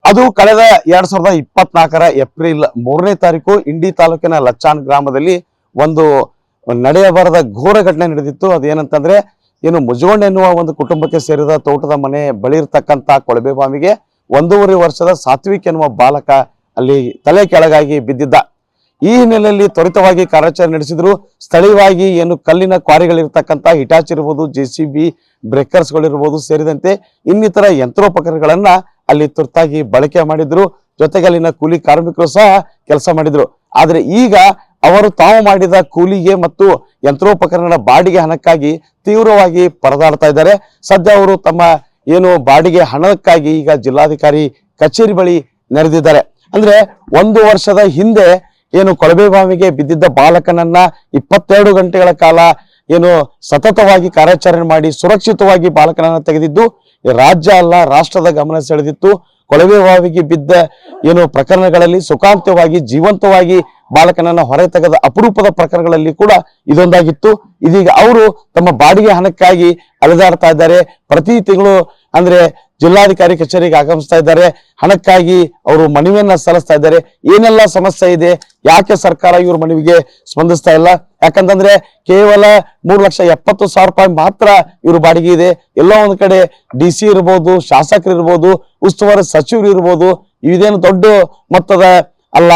ಅದು ಕಳೆದ 2024 ಏಪ್ರಿಲ್ 3ನೇ ತಾರೀಕು ಇಂಡಿ ತಾಲೂಕಿನ ಲಚ್ಚಾನ್ ಗ್ರಾಮದಲ್ಲಿ ಒಂದು ನಡೆಯಬಾರದ ಘೋರ ಘಟನೆ ನಡೆದಿತ್ತು. ಅದೇನಂತಂದ್ರೆ ಮುಜಗೊಂಡ್ ಎನ್ನುವ ಒಂದು ಕುಟುಂಬಕ್ಕೆ ಸೇರಿದ ತೋಟದ ಮನೆ ಬಳಿ ಇರ್ತಕ್ಕಂತ ಕೊಳವೆ ಬಾವಿಗೆ 1.5 ವರ್ಷದ ಸಾತ್ವಿಕ್ ಎನ್ನುವ ಬಾಲಕ ಅಲ್ಲಿ ತಲೆ ಕೆಳಗಾಗಿ ಬಿದ್ದಿದ್ದ. ಈ ಹಿನ್ನೆಲೆಯಲ್ಲಿ ತ್ವರಿತವಾಗಿ ಕಾರ್ಯಾಚರಣೆ ನಡೆಸಿದ್ರು. ಸ್ಥಳೀಯವಾಗಿ ಕಲ್ಲಿನ ಕ್ವಾರಿಗಳಿರ್ತಕ್ಕಂಥ ಹಿಟಾಚ್ ಇರ್ಬೋದು, JCB ಬ್ರೇಕರ್ಸ್ಗಳಿರ್ಬೋದು ಸೇರಿದಂತೆ ಇನ್ನಿತರ ಯಂತ್ರೋಪಕರಣಗಳನ್ನ ಅಲ್ಲಿ ತುರ್ತಾಗಿ ಬಳಕೆ ಮಾಡಿದ್ರು. ಜೊತೆಗೆ ಅಲ್ಲಿನ ಕೂಲಿ ಕಾರ್ಮಿಕರು ಸಹ ಕೆಲಸ ಮಾಡಿದ್ರು. ಆದ್ರೆ ಈಗ ಅವರು ತಾವು ಮಾಡಿದ ಕೂಲಿಗೆ ಮತ್ತು ಯಂತ್ರೋಪಕರಣಗಳ ಬಾಡಿಗೆ ಹಣಕ್ಕಾಗಿ ತೀವ್ರವಾಗಿ ಪರದಾಡ್ತಾ ಇದ್ದಾರೆ. ಸದ್ಯ ಅವರು ತಮ್ಮ ಬಾಡಿಗೆ ಹಣಕ್ಕಾಗಿ ಈಗ ಜಿಲ್ಲಾಧಿಕಾರಿ ಕಚೇರಿ ಬಳಿ ನೆರೆದಿದ್ದಾರೆ. ಅಂದ್ರೆ 1 ವರ್ಷದ ಹಿಂದೆ ಕೊಳವೆ ಬಾವಿಗೆ ಬಿದ್ದಿದ್ದ ಬಾಲಕನನ್ನ 22 ಗಂಟೆಗಳ ಕಾಲ ಸತತವಾಗಿ ಕಾರ್ಯಾಚರಣೆ ಮಾಡಿ ಸುರಕ್ಷಿತವಾಗಿ ಬಾಲಕನನ್ನ ತೆಗೆದಿದ್ದು ರಾಜ್ಯ ಅಲ್ಲ ರಾಷ್ಟ್ರದ ಗಮನ ಸೆಳೆದಿತ್ತು. ಕೊಳವೆ ಬಾವಿಗೆ ಬಿದ್ದ ಪ್ರಕರಣಗಳಲ್ಲಿ ಸುಖಾಂತ್ಯವಾಗಿ ಜೀವಂತವಾಗಿ ಬಾಲಕನನ್ನ ಹೊರ ತೆಗೆದ ಅಪರೂಪದ ಪ್ರಕರಣಗಳಲ್ಲಿ ಕೂಡ ಇದೊಂದಾಗಿತ್ತು. ಇದೀಗ ಅವರು ತಮ್ಮ ಬಾಡಿಗೆ ಹಣಕ್ಕಾಗಿ ಅಲೆದಾಡ್ತಾ ಇದ್ದಾರೆ. ಪ್ರತಿ ತಿಂಗಳು ಅಂದ್ರೆ ಜಿಲ್ಲಾಧಿಕಾರಿ ಕಚೇರಿಗೆ ಆಗಮಿಸ್ತಾ ಇದ್ದಾರೆ. ಹಣಕ್ಕಾಗಿ ಅವರು ಮನವಿಯನ್ನ ಸಲ್ಲಿಸ್ತಾ ಇದ್ದಾರೆ. ಏನೆಲ್ಲ ಸಮಸ್ಯೆ ಇದೆ, ಯಾಕೆ ಸರ್ಕಾರ ಇವ್ರ ಮನವಿಗೆ ಸ್ಪಂದಿಸ್ತಾ ಇಲ್ಲ? ಯಾಕಂತಂದ್ರೆ ಕೇವಲ 3,70,000 ರೂಪಾಯಿ ಮಾತ್ರ ಇವ್ರ ಬಾಡಿಗೆ ಇದೆ. ಎಲ್ಲೋ ಒಂದ್ ಕಡೆ DC ಇರ್ಬೋದು, ಶಾಸಕರು ಇರ್ಬೋದು, ಉಸ್ತುವಾರಿ ಸಚಿವರು ಇರ್ಬೋದು, ಇದೇನು ದೊಡ್ಡ ಮೊತ್ತದ ಅಲ್ಲ,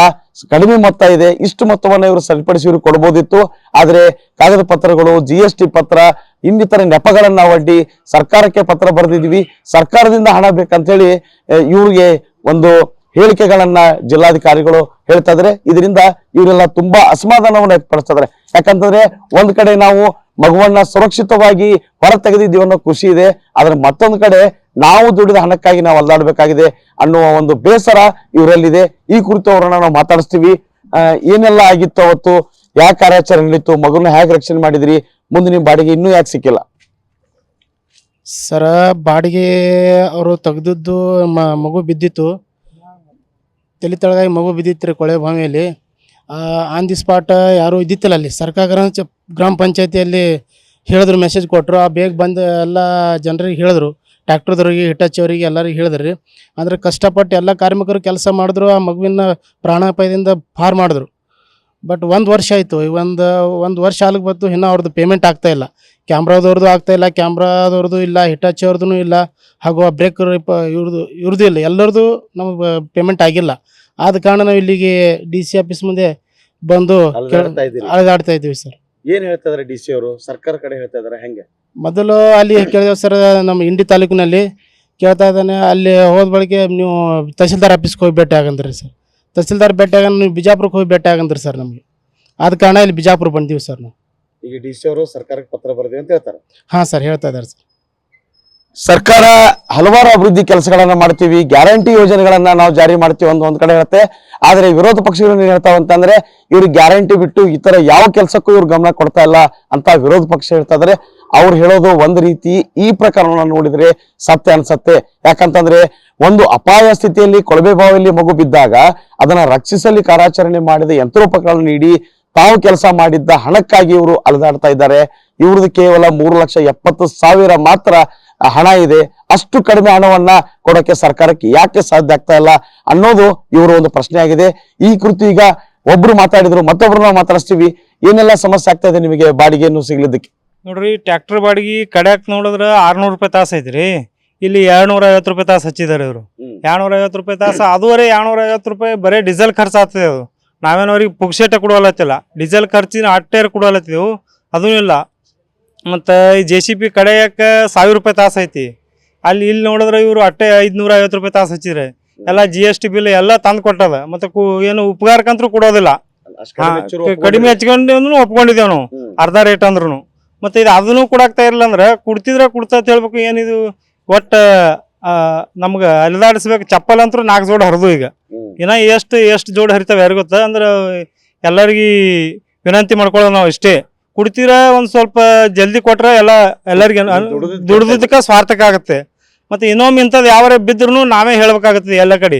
ಕಡಿಮೆ ಮೊತ್ತ ಇದೆ. ಇಷ್ಟು ಮೊತ್ತವನ್ನ ಇವರು ಸರಿಪಡಿಸಿ ಇವ್ರು ಕೊಡ್ಬೋದಿತ್ತು. ಆದ್ರೆ ಕಾಗದ ಪತ್ರಗಳು, GST ಪತ್ರ, ಇನ್ನಿತರ ನೆಪಗಳನ್ನ ಒಡ್ಡಿ ಸರ್ಕಾರಕ್ಕೆ ಪತ್ರ ಬರೆದಿದ್ವಿ, ಸರ್ಕಾರದಿಂದ ಹಣ ಬೇಕಂತ ಹೇಳಿ ಇವ್ರಿಗೆ ಒಂದು ಹೇಳಿಕೆಗಳನ್ನ ಜಿಲ್ಲಾಧಿಕಾರಿಗಳು ಹೇಳ್ತಾ ಇದ್ರೆ ಇದರಿಂದ ಇವರೆಲ್ಲ ತುಂಬಾ ಅಸಮಾಧಾನವನ್ನು ವ್ಯಕ್ತಪಡಿಸ್ತಾ ಇದ್ದಾರೆ. ಯಾಕಂತಂದ್ರೆ ಒಂದ್ ಕಡೆ ನಾವು ಮಗುವನ್ನ ಸುರಕ್ಷಿತವಾಗಿ ಹೊರ ತೆಗೆದಿದ್ದೀವಿ ಅನ್ನೋ ಖುಷಿ ಇದೆ. ಆದ್ರೆ ಮತ್ತೊಂದು ಕಡೆ ನಾವು ದುಡಿದ ಹಣಕ್ಕಾಗಿ ನಾವು ಅಲ್ಲಾಡ್ಬೇಕಾಗಿದೆ ಅನ್ನುವ ಒಂದು ಬೇಸರ ಇವರಲ್ಲಿದೆ. ಈ ಕುರಿತು ಅವರನ್ನ ನಾವು ಮಾತಾಡಿಸ್ತೀವಿ. ಏನೆಲ್ಲ ಆಗಿತ್ತು ಅವತ್ತು, ಯಾಕೆ ಕಾರ್ಯಾಚರಣೆ ನಡೀತು, ಮಗುನ ಹೇಗೆ ರಕ್ಷಣೆ ಮಾಡಿದ್ರಿ, ಮುಂದೆ ನಿಮ್ ಬಾಡಿಗೆ ಇನ್ನೂ ಯಾಕೆ ಸಿಕ್ಕಿಲ್ಲ? ಸರ, ಬಾಡಿಗೆ ಅವರು ತೆಗೆದದ್ದು ಮಗು ಬಿದ್ದಿತ್ತು, ತಲೆ ತೆಳಗಾಗಿ ಮಗು ಬಿದ್ದಿತ್ತು ರೀ ಕೊಳೆ ಬಾವಿಯಲ್ಲಿ. ಆನ್ ದಿ ಸ್ಪಾಟ್ ಯಾರು ಇದ್ದಿತ್ತಿಲ್ಲ ಅಲ್ಲಿ. ಸರ್ಕಾರ ಗ್ರಾಮ ಪಂಚಾಯತಿಯಲ್ಲಿ ಹೇಳಿದ್ರು, ಮೆಸೇಜ್ ಕೊಟ್ಟರು. ಬೇಗ ಬಂದು ಎಲ್ಲ ಜನರಿಗೆ ಹೇಳಿದ್ರು, ಟ್ಯಾಕ್ಟರ್ದವ್ರಿಗೆ, ಹಿಟಾಚಿಯವರಿಗೆ ಎಲ್ಲರಿಗೆ ಹೇಳಿದ್ರಿ. ಅಂದರೆ ಕಷ್ಟಪಟ್ಟು ಎಲ್ಲ ಕಾರ್ಮಿಕರು ಕೆಲಸ ಮಾಡಿದ್ರು, ಆ ಮಗುವಿನ ಪ್ರಾಣಾಪಾಯದಿಂದ ಪಾರು ಮಾಡಿದ್ರು. ಬಟ್ 1 ವರ್ಷ ಆಯಿತು. ಒಂದು ವರ್ಷ ಆಗ್ಲಿಕ್ಕೆ ಬಂತು, ಇನ್ನೂ ಅವ್ರದ್ದು ಪೇಮೆಂಟ್ ಆಗ್ತಾಯಿಲ್ಲ. ಕ್ಯಾಮ್ರಾದವ್ರದ್ದು ಆಗ್ತಾಯಿಲ್ಲ, ಕ್ಯಾಮ್ರಾದವ್ರದ್ದು ಇಲ್ಲ, ಹಿಟಾಚಿಯವ್ರದ್ದು ಇಲ್ಲ, ಹಾಗೂ ಆ ಬ್ರೇಕರ್ ಇವ್ರದ್ದು ಇಲ್ಲ, ಎಲ್ಲರದ್ದು ನಮಗೆ ಪೇಮೆಂಟ್ ಆಗಿಲ್ಲ. ಆದ ಕಾರಣ ನಾವು ಇಲ್ಲಿಗೆ DC ಆಫೀಸ್ ಮುಂದೆ ಬಂದು ಅಲೆದಾಡ್ತಾ ಇದ್ದೀವಿ ಸರ್. ಏನ್ ಹೇಳ್ತಾ ಇದಾರೆ DC ಅವರು? ಸರ್ಕಾರ ಕಡೆ ಹೇಳ್ತಾ ಇದಾರೆ ಹೆಂಗೆ? ಮೊದಲು ಅಲ್ಲಿ ಕೇಳಿದೆವು ಸರ್, ನಮ್ಮ ಇಂಡಿ ತಾಲೂಕಿನಲ್ಲಿ ಕೇಳ್ತಾ ಇದ್ದಾನೆ. ಅಲ್ಲಿ ಹೋದ ಬಳಿಕೆ ನೀವು ತಹಸೀಲ್ದಾರ್ ಆಫೀಸ್ಗೆ ಹೋಗಿ ಭೇಟಿ ಆಗಂದ್ರಿ ಸರ್. ತಹಸೀಲ್ದಾರ್ ಭೇಟಿ ಆಗ ನೀವು ಬಿಜಾಪುರಕ್ಕೆ ಹೋಗಿ ಭೇಟಿ ಆಗಂದ್ರಿ ಸರ್ ನಮಗೆ. ಆದ ಕಾರಣ ಇಲ್ಲಿ ಬಿಜಾಪುರ ಬಂದೀವಿ ಸರ್ ನಾವು. ಈಗ DC ಅವರು ಸರ್ಕಾರಕ್ಕೆ ಪತ್ರ ಬರೆದಿವೆ ಅಂತ ಹೇಳ್ತಾರೆ. ಹಾಂ ಸರ್, ಹೇಳ್ತಾ ಇದ್ದಾರೆ ಸರ್. ಸರ್ಕಾರ ಹಲವಾರು ಅಭಿವೃದ್ಧಿ ಕೆಲಸಗಳನ್ನ ಮಾಡ್ತೀವಿ, ಗ್ಯಾರಂಟಿ ಯೋಜನೆಗಳನ್ನ ನಾವು ಜಾರಿ ಮಾಡ್ತೀವಿ ಒಂದ್ ಕಡೆ ಹೇಳುತ್ತೆ. ಆದ್ರೆ ವಿರೋಧ ಪಕ್ಷಗಳು ಏನ್ ಹೇಳ್ತಾವ ಅಂತಂದ್ರೆ ಇವ್ರು ಗ್ಯಾರಂಟಿ ಬಿಟ್ಟು ಇತರ ಯಾವ ಕೆಲಸಕ್ಕೂ ಇವ್ರು ಗಮನ ಕೊಡ್ತಾ ಇಲ್ಲ ಅಂತ ವಿರೋಧ ಪಕ್ಷ ಹೇಳ್ತಾ ಇದಾರೆ. ಅವ್ರು ಹೇಳೋದು ಒಂದ್ ರೀತಿ, ಈ ಪ್ರಕರಣವನ್ನು ನೋಡಿದ್ರೆ ಸತ್ಯ ಅನ್ಸತ್ತೆ. ಯಾಕಂತಂದ್ರೆ ಒಂದು ಅಪಾಯ ಸ್ಥಿತಿಯಲ್ಲಿ ಕೊಳವೆ ಬಾವಿಯಲ್ಲಿ ಮಗು ಬಿದ್ದಾಗ ಅದನ್ನ ರಕ್ಷಿಸಲಿ ಕಾರ್ಯಾಚರಣೆ ಮಾಡಿದ ಯಂತ್ರೋಪಕರಣ ನೀಡಿ ತಾವು ಕೆಲಸ ಮಾಡಿದ್ದ ಹಣಕ್ಕಾಗಿ ಇವರು ಅಲೆದಾಡ್ತಾ ಇದ್ದಾರೆ. ಇವ್ರದ್ದು ಕೇವಲ 3,70,000 ಮಾತ್ರ ಹಣ ಇದೆ. ಅಷ್ಟು ಕಡಿಮೆ ಹಣವನ್ನ ಕೊಡೋಕೆ ಸರ್ಕಾರಕ್ಕೆ ಯಾಕೆ ಸಾಧ್ಯ ಆಗ್ತಾ ಇಲ್ಲ ಅನ್ನೋದು ಇವರು ಒಂದು ಪ್ರಶ್ನೆ ಆಗಿದೆ. ಈ ಕುರಿತು ಈಗ ಒಬ್ರು ಮಾತಾಡಿದ್ರು, ಮತ್ತೊಬ್ರು ನಾವು ಮಾತಾಡಿಸ್ತೀವಿ. ಏನೆಲ್ಲ ಸಮಸ್ಯೆ ಆಗ್ತಾ ಇದೆ ನಿಮಗೆ ಬಾಡಿಗೆಯನ್ನು ಸಿಗ್ಲಿದ್ದಕ್ಕೆ? ನೋಡ್ರಿ, ಟ್ರ್ಯಾಕ್ಟರ್ ಬಾಡಿಗೆ ಕಡೆಯಾಕ್ ನೋಡಿದ್ರೆ 600 ರೂಪಾಯಿ ತಾಸು ಐತ್ರಿ. ಇಲ್ಲಿ 250 ರೂಪಾಯಿ ತಾಸು ಹಚ್ಚಿದ್ದಾರೆ ಇವರು. 250 ರೂಪಾಯಿ ತಾಸು, ಅದುವರೆ 250 ರೂಪಾಯಿ ಬರೀ ಡೀಸೆಲ್ ಖರ್ಚು ಆಗ್ತದೆ. ಅದು ನಾವೇನು ಅವ್ರಿಗೆ ಪುಕ್ಷೇಟ ಕೊಡೋಲತ್ತಿಲ್ಲ, ಡೀಸೆಲ್ ಖರ್ಚಿನ ಅಟ್ಟೇರು ಕೊಡೋಲತ್ತಿದ್ದೆವು, ಅದೂ ಇಲ್ಲ. ಮತ್ತು ಈ JCB ಕಡೆಯಕ್ಕೆ 1000 ರೂಪಾಯಿ ತಾಸು ಐತಿ. ಇಲ್ಲಿ ನೋಡಿದ್ರೆ ಇವರು ಅಟ್ಟೆ 550 ರೂಪಾಯಿ ತಾಸು ಹಚ್ಚಿದ್ರೆ ಎಲ್ಲ GST ಬಿಲ್ ಎಲ್ಲ ತಂದು ಕೊಟ್ಟದ. ಮತ್ತು ಏನು ಉಪಕಾರಕ್ಕಂತೂ ಕೊಡೋದಿಲ್ಲ. ಕಡಿಮೆ ಹಚ್ಕೊಂಡು ಒಪ್ಕೊಂಡಿದ್ದೇವೆ ನಾವು, ಅರ್ಧ ರೇಟ್ ಅಂದ್ರೂ. ಮತ್ತು ಇದು ಅದನ್ನು ಕೊಡಾಕ್ತಾ ಇರಲಿಲ್ಲ ಅಂದ್ರೆ ಕೊಡ್ತಾ ಹೇಳ್ಬೇಕು. ಏನಿದು ಒಟ್ಟು ನಮ್ಗೆ ಅಲಿದಾಡಿಸ್ಬೇಕು. ಚಪ್ಪಲ್ ಅಂತೂ 4 ಜೋಡಿ ಹರಿದು. ಈಗ ಇನ್ನು ಎಷ್ಟು ಜೋಡಿ ಹರಿತಾವೆ ಯಾರು ಗೊತ್ತಾ? ಅಂದ್ರೆ ಎಲ್ಲರಿಗೆ ವಿನಂತಿ ಮಾಡ್ಕೊಳ್ಳೋದು ನಾವು ಇಷ್ಟೇ, ಕುಡ್ತೀರ ಒಂದು ಸ್ವಲ್ಪ ಜಲ್ದಿ ಕೊಟ್ರೆ ಎಲ್ಲರಿಗೆ ದುಡ್ದಕ್ಕೆ ಸ್ವಾರ್ಥಕ ಆಗುತ್ತೆ. ಮತ್ತು ಇನ್ನೊಮ್ಮೆ ಇಂಥದ್ದು ಯಾವರೇ ಬಿದ್ರೂ ನಾವೇ ಹೇಳ್ಬೇಕಾಗತ್ತೆ ಎಲ್ಲ ಕಡೆ.